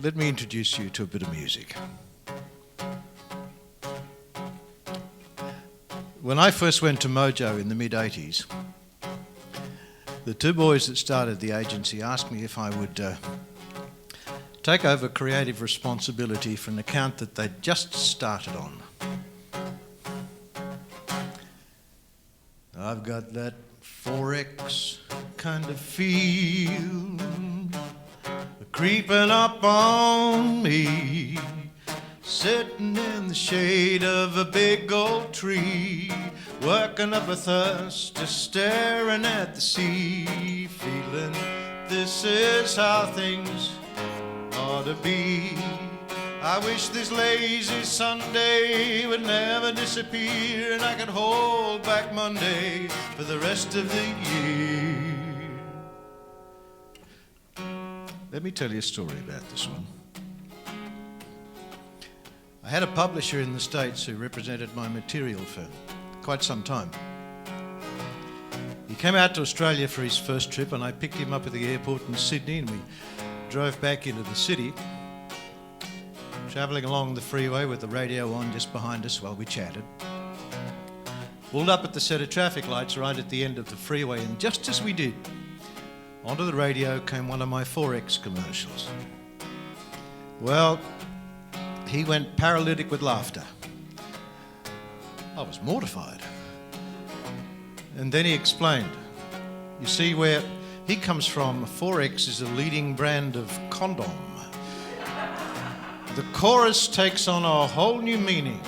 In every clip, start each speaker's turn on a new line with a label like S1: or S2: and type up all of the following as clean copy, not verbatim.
S1: let me introduce you to a bit of music. When I first went to Mojo in the mid-80s, the two boys that started the agency asked me if I would take over creative responsibility for an account that they'd just started on. I've got that Forex kind of feel creeping up on me, sitting in the shade of a big old tree, working up a thirst, just staring at the sea, feeling this is how things ought to be. I wish this lazy Sunday would never disappear and I could hold back Monday for the rest of the year. Let me tell you a story about this one. I had a publisher in the States who represented my material for quite some time. He came out to Australia for his first trip and I picked him up at the airport in Sydney and we drove back into the city, travelling along the freeway with the radio on just behind us while we chatted. Pulled up at the set of traffic lights right at the end of the freeway, and just as we did, onto the radio came one of my Forex commercials. Well, he went paralytic with laughter. I was mortified. And then he explained, you see, where he comes from, Forex is a leading brand of condom. The chorus takes on a whole new meaning.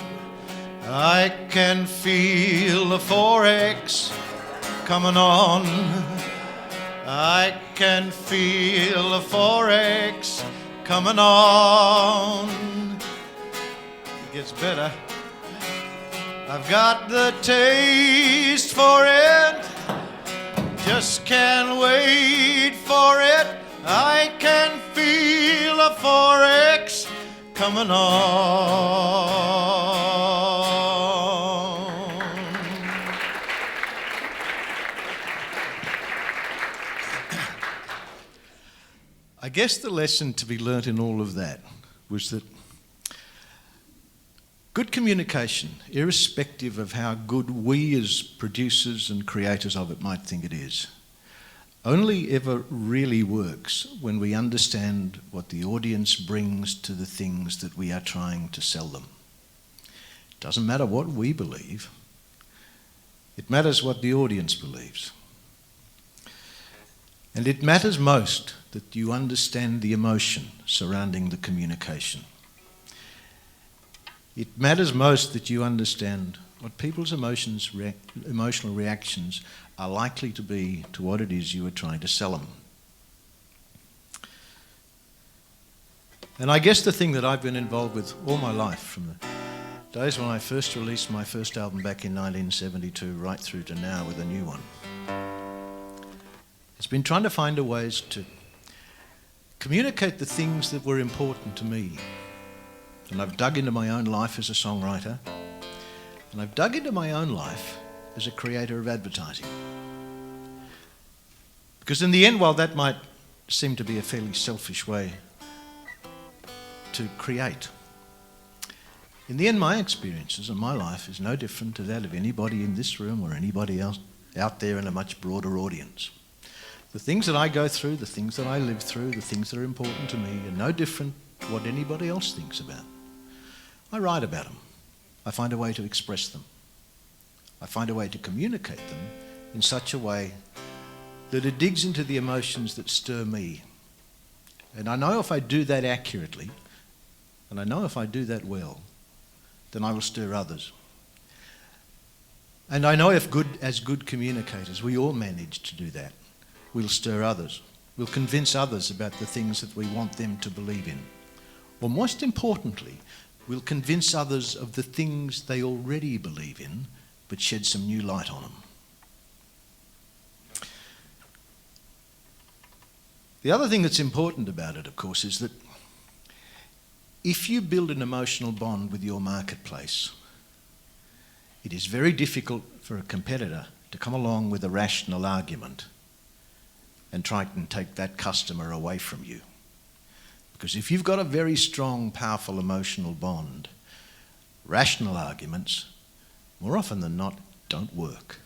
S1: I can feel the Forex coming on. I can feel the Forex coming on. It gets better. I've got the taste for it. Just can't wait for it. I can feel the Forex coming on. I guess the lesson to be learnt in all of that was that good communication, irrespective of how good we as producers and creators of it might think it is, only ever really works when we understand what the audience brings to the things that we are trying to sell them. It doesn't matter what we believe, it matters what the audience believes. And it matters most that you understand the emotion surrounding the communication. It matters most that you understand what people's emotional reactions are likely to be to what it is you are trying to sell them. And I guess the thing that I've been involved with all my life, from the days when I first released my first album back in 1972 right through to now with a new one, has been trying to find ways to communicate the things that were important to me. And I've dug into my own life as a songwriter, and I've dug into my own life as a creator of advertising. Because in the end, while that might seem to be a fairly selfish way to create, in the end, my experiences and my life is no different to that of anybody in this room or anybody else out there in a much broader audience. The things that I go through, the things that I live through, the things that are important to me are no different to what anybody else thinks about. I write about them. I find a way to express them. I find a way to communicate them in such a way that it digs into the emotions that stir me. And I know if I do that accurately, and I know if I do that well, then I will stir others. And I know if as good communicators, we all manage to do that. We'll stir others. We'll convince others about the things that we want them to believe in. Or most importantly, we'll convince others of the things they already believe in, but shed some new light on them. The other thing that's important about it, of course, is that if you build an emotional bond with your marketplace, it is very difficult for a competitor to come along with a rational argument and try and take that customer away from you. Because if you've got a very strong, powerful emotional bond, rational arguments, more often than not, don't work.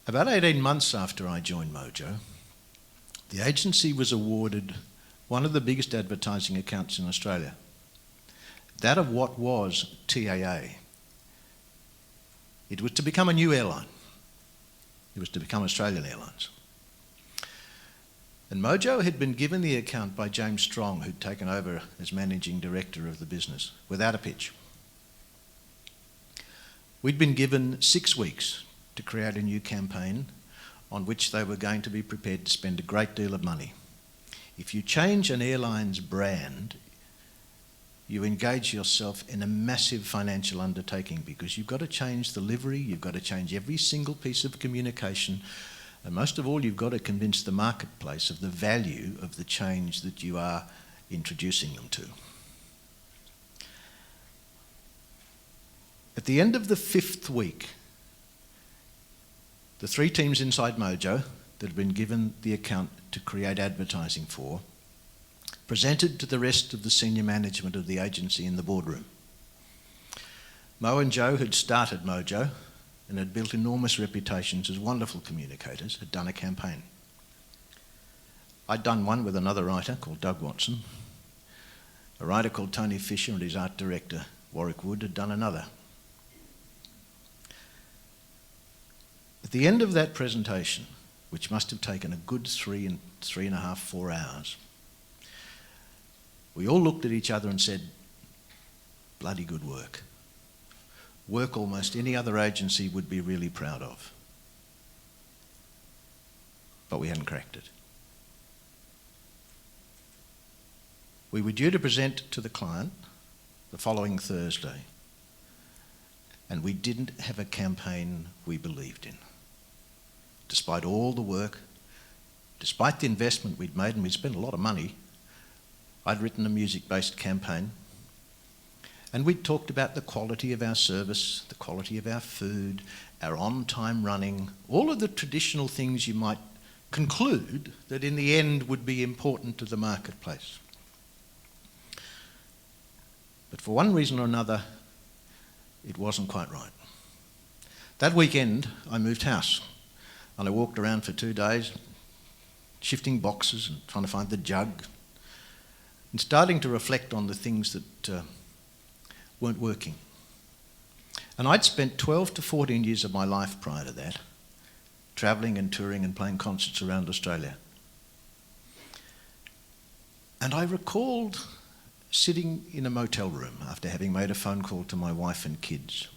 S1: About 18 months after I joined Mojo, the agency was awarded one of the biggest advertising accounts in Australia. That of what was TAA. It was to become a new airline. It was to become Australian Airlines. And Mojo had been given the account by James Strong, who'd taken over as managing director of the business, without a pitch. We'd been given 6 weeks to create a new campaign on which they were going to be prepared to spend a great deal of money. If you change an airline's brand, you engage yourself in a massive financial undertaking because you've got to change the livery, you've got to change every single piece of communication, and most of all, you've got to convince the marketplace of the value of the change that you are introducing them to. At the end of the 5th week, the 3 teams inside Mojo that had been given the account to create advertising for presented to the rest of the senior management of the agency in the boardroom. Mo and Joe had started Mojo and had built enormous reputations as wonderful communicators, had done a campaign. I'd done one with another writer called Doug Watson. A writer called Tony Fisher and his art director, Warwick Wood, had done another. At the end of that presentation, which must have taken a good 4 hours, we all looked at each other and said, bloody good work. Work almost any other agency would be really proud of. But we hadn't cracked it. We were due to present to the client the following Thursday, and we didn't have a campaign we believed in. Despite all the work, despite the investment we'd made, and we'd spent a lot of money, I'd written a music-based campaign, and we'd talked about the quality of our service, the quality of our food, our on-time running, all of the traditional things you might conclude that in the end would be important to the marketplace. But for one reason or another, it wasn't quite right. That weekend, I moved house, and I walked around for 2 days, shifting boxes and trying to find the jug, and starting to reflect on the things that weren't working. And I'd spent 12 to 14 years of my life prior to that, travelling and touring and playing concerts around Australia. And I recalled sitting in a motel room after having made a phone call to my wife and kids,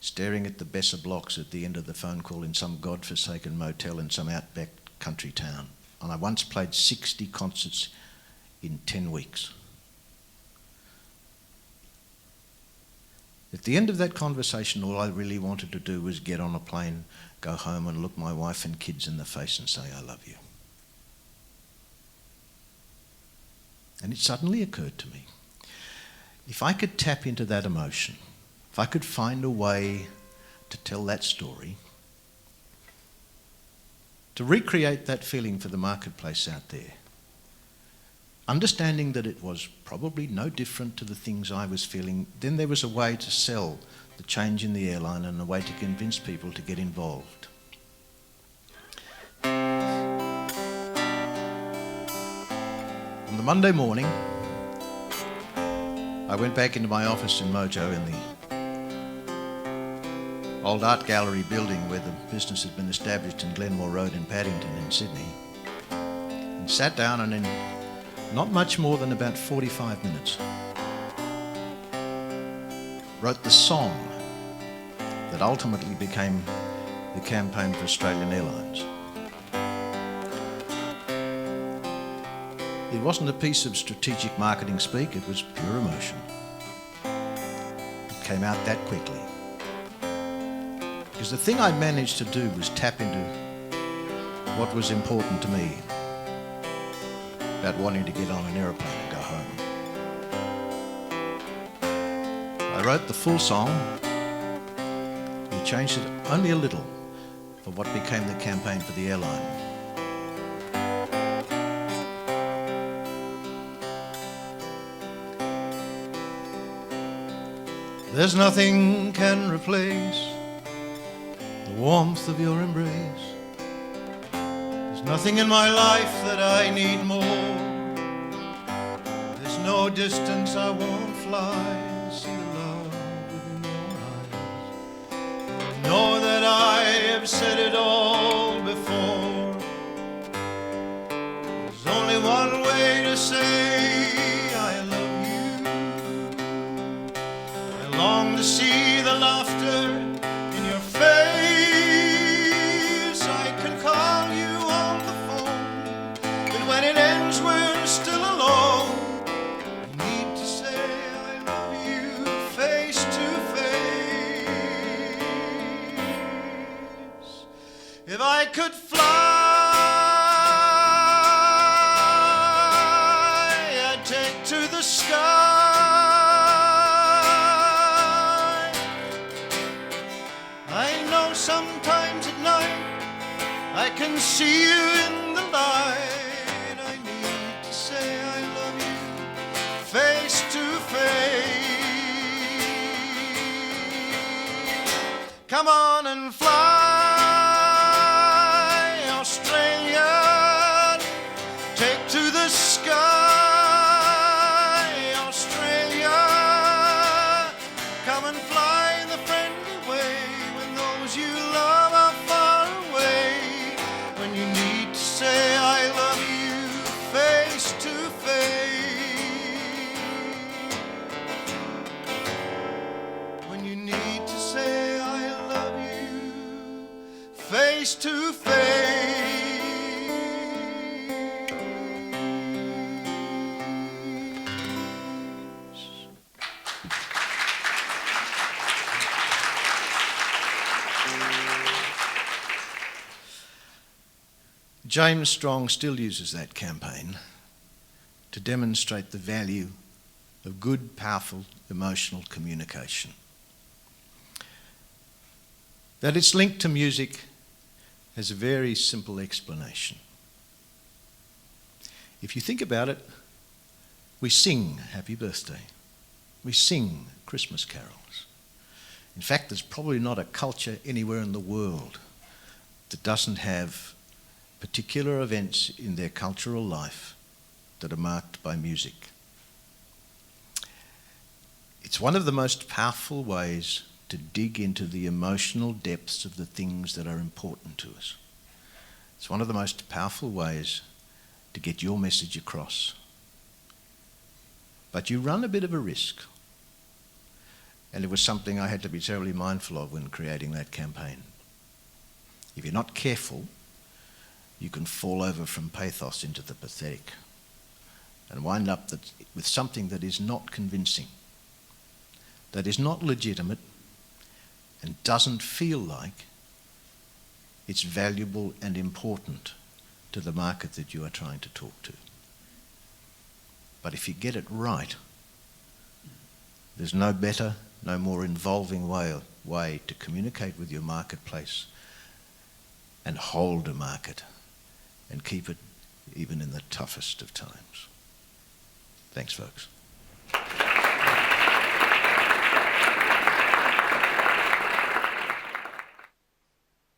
S1: staring at the Besser blocks at the end of the phone call in some godforsaken motel in some outback country town. And I once played 60 concerts in 10 weeks. At the end of that conversation, all I really wanted to do was get on a plane, go home and look my wife and kids in the face and say, I love you. And it suddenly occurred to me, if I could tap into that emotion, if I could find a way to tell that story, to recreate that feeling for the marketplace out there, understanding that it was probably no different to the things I was feeling, then there was a way to sell the change in the airline and a way to convince people to get involved. On the Monday morning, I went back into my office in Mojo in the old art gallery building where the business had been established in Glenmore Road in Paddington in Sydney, and sat down, and in not much more than about 45 minutes wrote the song that ultimately became the campaign for Australian Airlines. It wasn't a piece of strategic marketing speak, it was pure emotion. It came out that quickly. Because the thing I managed to do was tap into what was important to me about wanting to get on an aeroplane and go home. I wrote the full song. We changed it only a little for what became the campaign for the airline. There's nothing can replace the warmth of your embrace. There's nothing in my life that I need more. There's no distance I won't fly. See the love within your eyes. Know that I have said it all before. There's only one way to say I love you. I long to see the laughter in your face. I can call you on the phone, but when it ends we're still alone. I need to say I love you face to face. If I could fly, I'd take to the sky. I know sometimes at night I can see you in the light. I need to say I love you face to face. Come on and fly, Australia. Take to the sky, Australia. Come and fly the friendly way when those you love are far away. When you need to say I love you face to face. When you need to say I love you face to face. James Strong still uses that campaign to demonstrate the value of good, powerful, emotional communication. That it's linked to music has a very simple explanation. If you think about it, we sing happy birthday. We sing Christmas carols. In fact, there's probably not a culture anywhere in the world that doesn't have particular events in their cultural life that are marked by music. It's one of the most powerful ways to dig into the emotional depths of the things that are important to us. It's one of the most powerful ways to get your message across. But you run a bit of a risk. And it was something I had to be terribly mindful of when creating that campaign. If you're not careful, you can fall over from pathos into the pathetic and wind up with something that is not convincing, that is not legitimate, and doesn't feel like it's valuable and important to the market that you are trying to talk to. But if you get it right, there's no better, no more involving way to communicate with your marketplace and hold a market and keep it even in the toughest of times. Thanks, folks.